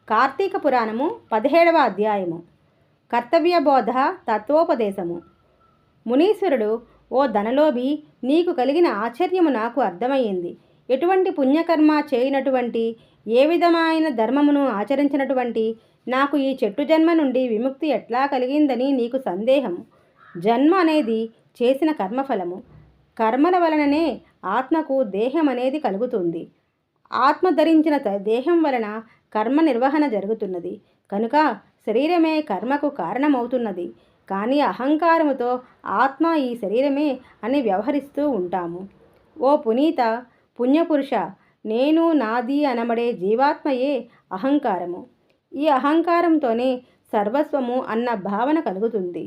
కార్తీక పురాణము 17వ అధ్యాయము. కర్తవ్యబోధ తత్వోపదేశము. మునీశ్వరుడు, ఓ ధనలోభి, నీకు కలిగిన ఆశ్చర్యము నాకు అర్థమయ్యింది. ఎటువంటి పుణ్యకర్మ చేయనటువంటి, ఏ విధమైన ధర్మమును ఆచరించినటువంటి నాకు ఈ చెట్టు జన్మ నుండి విముక్తి ఎట్లా కలిగిందని నీకు సందేహము. జన్మ అనేది చేసిన కర్మఫలము. కర్మల వలననే ఆత్మకు దేహం అనేది కలుగుతుంది. ఆత్మ ధరించిన దేహం వలన కర్మ నిర్వహణ జరుగుతున్నది. కనుక శరీరమే కర్మకు కారణమవుతున్నది. కానీ అహంకారముతో ఆత్మ ఈ శరీరమే అని వ్యవహరిస్తూ ఉంటాము. ఓ పునీత పుణ్యపురుష, నేను నాది అనబడే జీవాత్మయే అహంకారము. ఈ అహంకారంతోనే సర్వస్వము అన్న భావన కలుగుతుంది.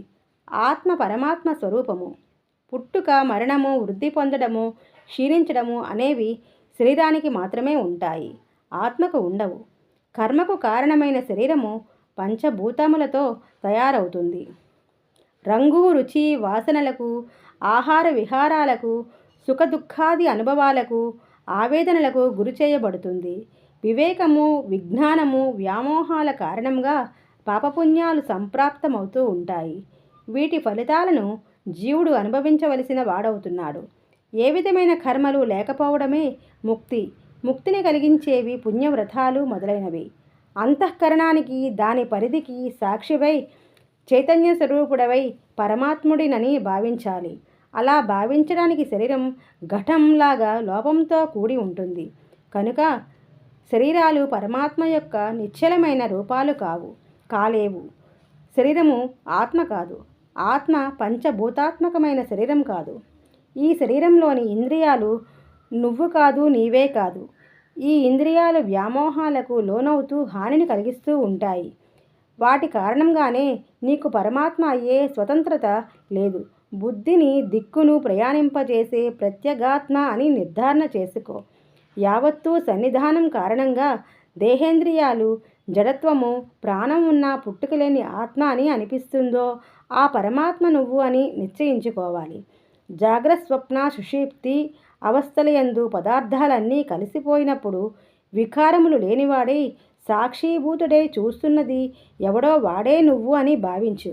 ఆత్మ పరమాత్మ స్వరూపము. పుట్టుక, మరణము, వృద్ధి పొందడము, క్షీణించడము అనేవి శరీరానికి మాత్రమే ఉంటాయి, ఆత్మకు ఉండవు. కర్మకు కారణమైన శరీరము పంచభూతములతో తయారవుతుంది. రంగు, రుచి, వాసనలకు, ఆహార విహారాలకు, సుఖదుఖాది అనుభవాలకు, ఆవేదనలకు గురి చేయబడుతుంది. వివేకము, విజ్ఞానము, వ్యామోహాల కారణంగా పాపపుణ్యాలు సంప్రాప్తమవుతూ ఉంటాయి. వీటి ఫలితాలను జీవుడు అనుభవించవలసిన వాడవుతున్నాడు. ఏ విధమైన కర్మలు లేకపోవడమే ముక్తి. ముక్తిని కలిగించేవి పుణ్యవ్రతాలు మొదలైనవి. అంతఃకరణానికి, దాని పరిధికి సాక్షివై చైతన్య స్వరూపుడవై పరమాత్ముడినని భావించాలి. అలా భావించడానికి శరీరం ఘటంలాగా లోపంతో కూడి ఉంటుంది. కనుక శరీరాలు పరమాత్మ యొక్క నిశ్చలమైన రూపాలు కాలేవు. శరీరము ఆత్మ కాదు. ఆత్మ పంచభూతాత్మకమైన శరీరం కాదు. ఈ శరీరంలోని ఇంద్రియాలు నువ్వు కాదు, నీవే కాదు. ఈ ఇంద్రియాలు వ్యామోహాలకు లోనవుతూ హానిని కలిగిస్తూ ఉంటాయి. వాటి కారణంగానే నీకు పరమాత్మ అయ్యే స్వతంత్రత లేదు. బుద్ధిని దిక్కును ప్రయాణింపజేసే ప్రత్యేగాత్మ అని నిర్ధారణ చేసుకో. యావత్తూ సన్నిధానం కారణంగా దేహేంద్రియాలు, జడత్వము, ప్రాణం ఉన్న పుట్టుకలేని ఆత్మ అని అనిపిస్తుందో ఆ పరమాత్మ నువ్వు అని నిశ్చయించుకోవాలి. జాగ్రత్త, స్వప్న, సుషుప్తి అవస్థలయందు పదార్థాలన్నీ కలిసిపోయినప్పుడు వికారములు లేనివాడై సాక్షిభూతుడై చూస్తున్నది ఎవడో వాడే నువ్వు అని భావించు.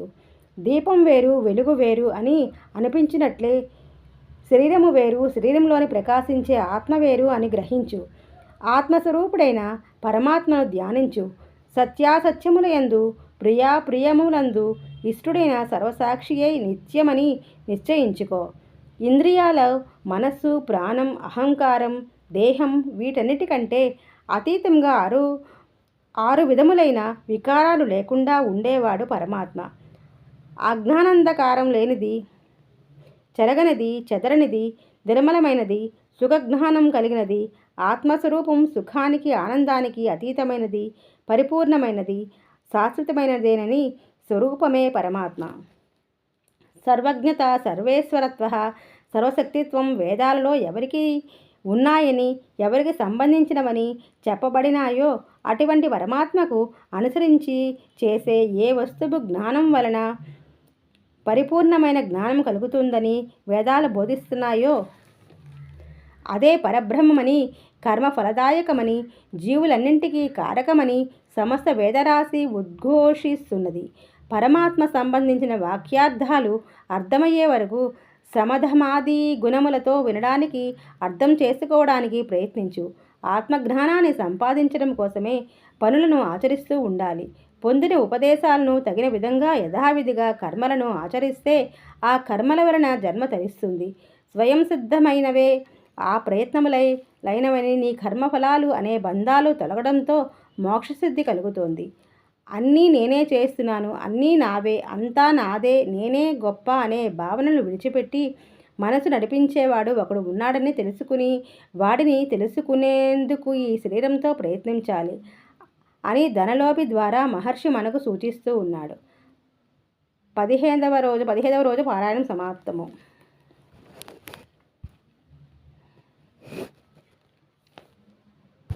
దీపం వేరు, వెలుగు వేరు అని అనిపించినట్లే శరీరము వేరు, శరీరంలోని ప్రకాశించే ఆత్మ వేరు అని గ్రహించు. ఆత్మస్వరూపుడైన పరమాత్మను ధ్యానించు. సత్యాసత్యముల యందు, ప్రియాప్రియములందు ఇష్టుడైన సర్వసాక్షి అయి నిత్యమని నిశ్చయించుకో. ఇంద్రియాల, మనస్సు, ప్రాణం, అహంకారం, దేహం వీటన్నిటికంటే అతీతంగా ఆరు విధములైన వికారాలు లేకుండా ఉండేవాడు పరమాత్మ. అజ్ఞానంధకారం లేనిది, చెరగనిది, చెదరనిది, నిర్మలమైనది, సుఖజ్ఞానం కలిగినది. ఆత్మస్వరూపం సుఖానికి, ఆనందానికి అతీతమైనది, పరిపూర్ణమైనది, శాశ్వతమైనదేనని స్వరూపమే పరమాత్మ. సర్వజ్ఞత, సర్వేశ్వరత్వ, సర్వశక్తిత్వం వేదాలలో ఎవరికి ఉన్నాయని, ఎవరికి సంబంధించినవని చెప్పబడినాయో అటువంటి పరమాత్మకు అనుసరించి చేసే ఏ వస్తువు జ్ఞానం వలన పరిపూర్ణమైన జ్ఞానం కలుగుతుందని వేదాలు బోధిస్తున్నాయో అదే పరబ్రహ్మమని, కర్మ ఫలదాయకమని, జీవులన్నింటికీ కారకమని సమస్త వేదరాశి ఉద్ఘోషిస్తున్నది. పరమాత్మ సంబంధించిన వాక్యార్థాలు అర్థమయ్యే వరకు సమధమాది గుణములతో వినడానికి, అర్థం చేసుకోవడానికి ప్రయత్నించు. ఆత్మజ్ఞానాన్ని సంపాదించడం కోసమే పనులను ఆచరిస్తూ ఉండాలి. పొందిన ఉపదేశాలను తగిన విధంగా యథావిధిగా కర్మలను ఆచరిస్తే ఆ కర్మల వలన జన్మ తరిస్తుంది. స్వయం సిద్ధమైనవే ఆ ప్రయత్నములైనవని నీ కర్మఫలాలు అనే బంధాలు తొలగడంతో మోక్షసిద్ధి కలుగుతోంది. అన్నీ నేనే చేస్తున్నాను, అన్నీ నావే, అంతా నాదే, నేనే గొప్ప అనే భావనను విడిచిపెట్టి మనసు నడిపించేవాడు ఒకడు ఉన్నాడని తెలుసుకుని వాడిని తెలుసుకునేందుకు ఈ శరీరంతో ప్రయత్నించాలి అని ధనలోభి ద్వారా మహర్షి మనకు సూచిస్తూ ఉన్నాడు. 15వ రోజు పారాయణం సమాప్తము.